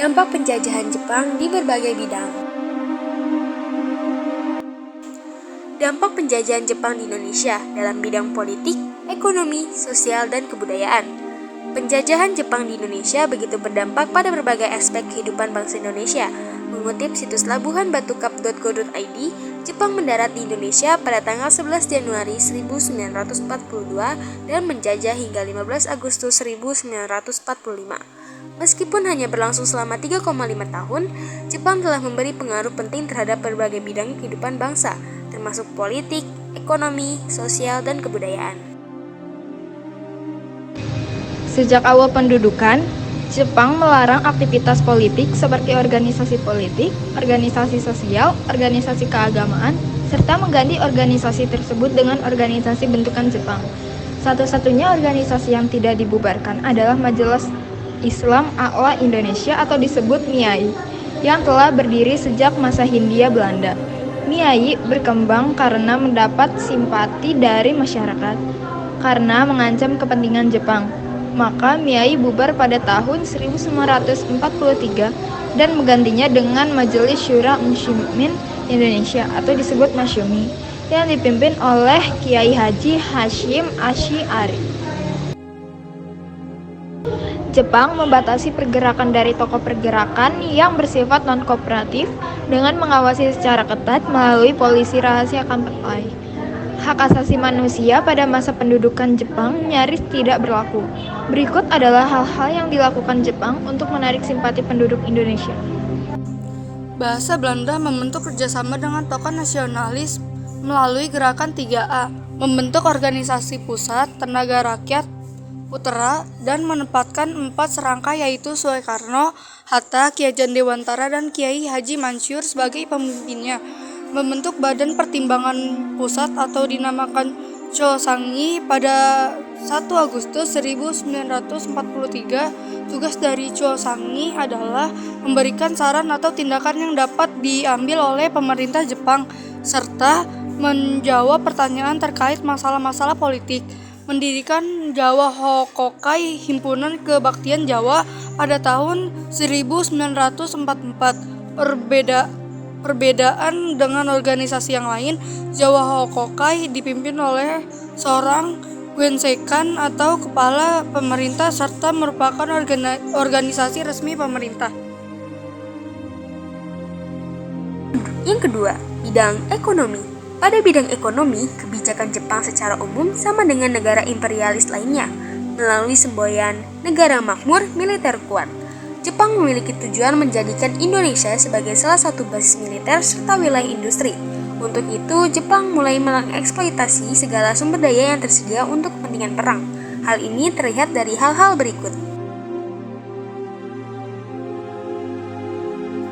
Dampak penjajahan Jepang di berbagai bidang. Dampak penjajahan Jepang di Indonesia dalam bidang politik, ekonomi, sosial, dan kebudayaan. Penjajahan Jepang di Indonesia begitu berdampak pada berbagai aspek kehidupan bangsa Indonesia. Mengutip situs labuhanbatucup.go.id, Jepang mendarat di Indonesia pada tanggal 11 Januari 1942 dan menjajah hingga 15 Agustus 1945. Meskipun hanya berlangsung selama 3,5 tahun, Jepang telah memberi pengaruh penting terhadap berbagai bidang kehidupan bangsa, termasuk politik, ekonomi, sosial, dan kebudayaan. Sejak awal pendudukan, Jepang melarang aktivitas politik seperti organisasi politik, organisasi sosial, organisasi keagamaan, serta mengganti organisasi tersebut dengan organisasi bentukan Jepang. Satu-satunya organisasi yang tidak dibubarkan adalah Majelis Islam A'la Indonesia atau disebut MIAI, yang telah berdiri sejak masa Hindia Belanda. MIAI berkembang karena mendapat simpati dari masyarakat karena mengancam kepentingan Jepang. Maka MIAI bubar pada tahun 1943 dan menggantinya dengan Majelis Syura Muslimin Indonesia atau disebut Masyumi yang dipimpin oleh Kiai Haji Hasyim Asy'ari. Jepang membatasi pergerakan dari tokoh pergerakan yang bersifat non-kooperatif dengan mengawasi secara ketat melalui polisi rahasia partai. Hak asasi manusia pada masa pendudukan Jepang nyaris tidak berlaku. Berikut adalah hal-hal yang dilakukan Jepang untuk menarik simpati penduduk Indonesia. Bahasa Belanda membentuk kerjasama dengan tokoh nasionalis melalui gerakan 3A, membentuk organisasi pusat, tenaga rakyat, Putra, dan menempatkan 4 serangka yaitu Soekarno, Hatta, Ki Hajar Dewantara, dan Kiai Haji Mansur sebagai pemimpinnya. Membentuk Badan Pertimbangan Pusat atau dinamakan Chosangi pada 1 Agustus 1943. Tugas dari Chosangi adalah memberikan saran atau tindakan yang dapat diambil oleh pemerintah Jepang serta menjawab pertanyaan terkait masalah-masalah politik. Mendirikan Jawa Hokokai, Himpunan Kebaktian Jawa, pada tahun 1944. Perbedaan dengan organisasi yang lain, Jawa Hokokai dipimpin oleh seorang Guenseikan atau kepala pemerintah serta merupakan organisasi resmi pemerintah. Yang kedua, bidang ekonomi. Pada bidang ekonomi, kebijakan Jepang secara umum sama dengan negara imperialis lainnya, melalui semboyan negara makmur, militer kuat. Jepang memiliki tujuan menjadikan Indonesia sebagai salah satu basis militer serta wilayah industri. Untuk itu, Jepang mulai mengeksploitasi segala sumber daya yang tersedia untuk kepentingan perang. Hal ini terlihat dari hal-hal berikut.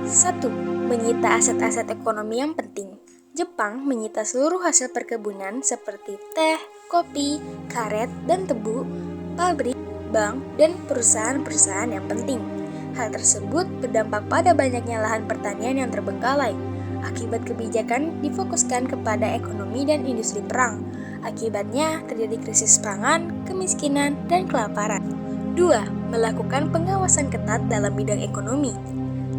1. Menyita aset-aset ekonomi yang penting. Jepang menyita seluruh hasil perkebunan seperti teh, kopi, karet, dan tebu, pabrik, bank, dan perusahaan-perusahaan yang penting. Hal tersebut berdampak pada banyaknya lahan pertanian yang terbengkalai. Akibat kebijakan difokuskan kepada ekonomi dan industri perang. Akibatnya terjadi krisis pangan, kemiskinan, dan kelaparan. 2. Melakukan pengawasan ketat dalam bidang ekonomi.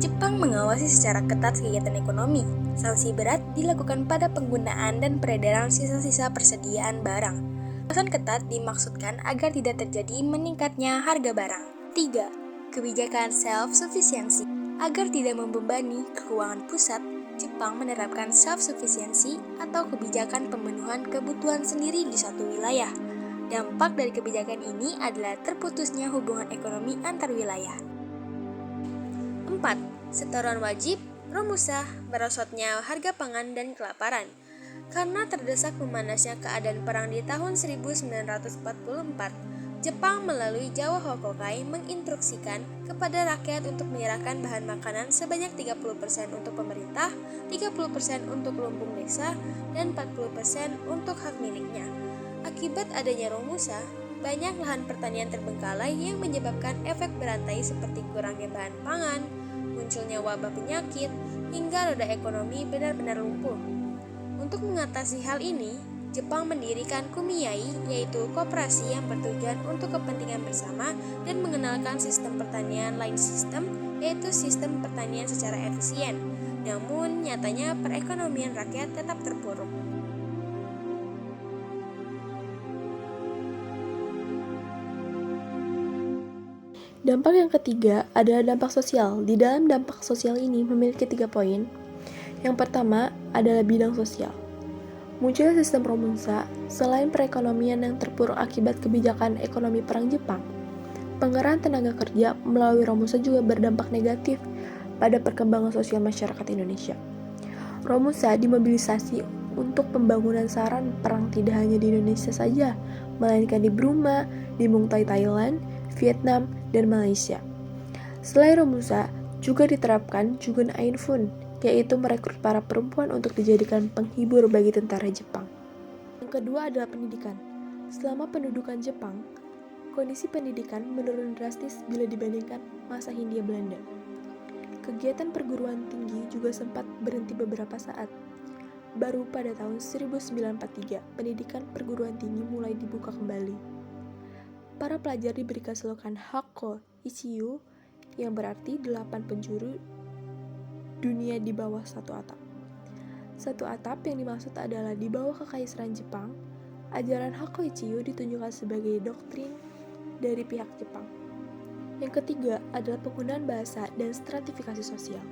Jepang mengawasi secara ketat kegiatan ekonomi. Sanksi berat dilakukan pada penggunaan dan peredaran sisa-sisa persediaan barang. Pengawasan ketat dimaksudkan agar tidak terjadi meningkatnya harga barang. 3. Kebijakan self-sufficiency. Agar tidak membebani keuangan pusat, Jepang menerapkan self-sufficiency atau kebijakan pemenuhan kebutuhan sendiri di suatu wilayah. Dampak dari kebijakan ini adalah terputusnya hubungan ekonomi antar wilayah. 4. Setoran wajib, Romusha, merosotnya harga pangan dan kelaparan. Karena terdesak memanasnya keadaan perang di tahun 1944, Jepang melalui Jawa Hokokai menginstruksikan kepada rakyat untuk menyerahkan bahan makanan sebanyak 30% untuk pemerintah, 30% untuk lumbung desa, dan 40% untuk hak miliknya. Akibat adanya Romusha, banyak lahan pertanian terbengkalai yang menyebabkan efek berantai seperti kurangnya bahan pangan, munculnya wabah penyakit, hingga roda ekonomi benar-benar lumpuh. Untuk mengatasi hal ini, Jepang mendirikan Kumiai, yaitu koperasi yang bertujuan untuk kepentingan bersama dan mengenalkan sistem pertanian line system yaitu sistem pertanian secara efisien. Namun, nyatanya perekonomian rakyat tetap terpuruk. Dampak yang ketiga adalah dampak sosial. Di dalam dampak sosial ini memiliki 3 poin. Yang pertama adalah bidang sosial. Munculnya sistem Romusa, selain perekonomian yang terpuruk akibat kebijakan ekonomi Perang Jepang, pengerahan tenaga kerja melalui Romusa juga berdampak negatif pada perkembangan sosial masyarakat Indonesia. Romusa dimobilisasi untuk pembangunan sarana perang tidak hanya di Indonesia saja, melainkan di Burma, di Mungtai Thailand, Vietnam, dan Malaysia. Selain Romusa, juga diterapkan Jugun Ain Fun, yaitu merekrut para perempuan untuk dijadikan penghibur bagi tentara Jepang. Yang kedua adalah pendidikan. Selama pendudukan Jepang, kondisi pendidikan menurun drastis bila dibandingkan masa Hindia Belanda. Kegiatan perguruan tinggi juga sempat berhenti beberapa saat. Baru pada tahun 1943, pendidikan perguruan tinggi mulai dibuka kembali. Para pelajar diberikan selokan Hakko Ichiyu, yang berarti 8 penjuru dunia di bawah satu atap. Satu atap yang dimaksud adalah di bawah kekaisaran Jepang. Ajaran Hakko Ichiyu ditunjukkan sebagai doktrin dari pihak Jepang. Yang ketiga adalah penggunaan bahasa dan stratifikasi sosial.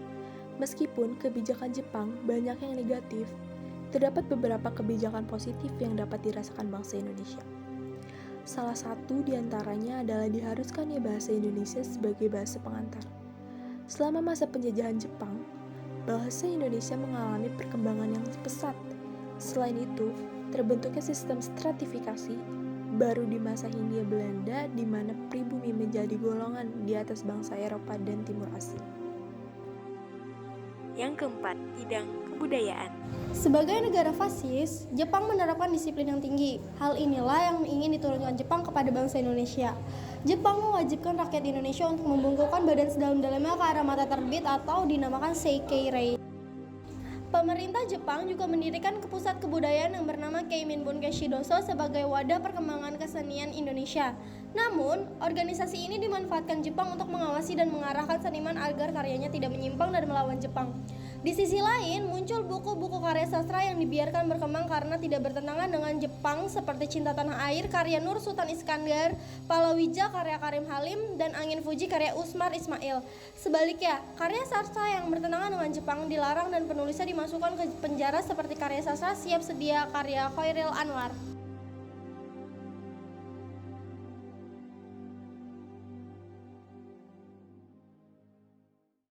Meskipun kebijakan Jepang banyak yang negatif, terdapat beberapa kebijakan positif yang dapat dirasakan bangsa Indonesia. Salah satu di antaranya adalah diharuskannya bahasa Indonesia sebagai bahasa pengantar. Selama masa penjajahan Jepang, bahasa Indonesia mengalami perkembangan yang pesat. Selain itu, terbentuknya sistem stratifikasi baru di masa Hindia Belanda, di mana pribumi menjadi golongan di atas bangsa Eropa dan Timur Asia. Yang keempat, bidang kebudayaan. Sebagai negara fasis, Jepang menerapkan disiplin yang tinggi. Hal inilah yang ingin diturunkan Jepang kepada bangsa Indonesia. Jepang mewajibkan rakyat Indonesia untuk membungkukkan badan sedalam-dalamnya ke arah mata terbit atau dinamakan Seikei-rei. Pemerintah Jepang juga mendirikan pusat kebudayaan yang bernama Keiminbun Keshidoso sebagai wadah perkembangan kesenian Indonesia. Namun, organisasi ini dimanfaatkan Jepang untuk mengawasi dan mengarahkan seniman agar karyanya tidak menyimpang dan melawan Jepang. Di sisi lain, muncul buku-buku karya sastra yang dibiarkan berkembang karena tidak bertentangan dengan Jepang seperti Cinta Tanah Air karya Nur Sultan Iskandar, Palawija karya Karim Halim, dan Angin Fuji karya Usmar Ismail. Sebaliknya, karya sastra yang bertentangan dengan Jepang dilarang dan penulisnya dimasukkan ke penjara seperti karya sastra Siap Sedia karya Khairil Anwar.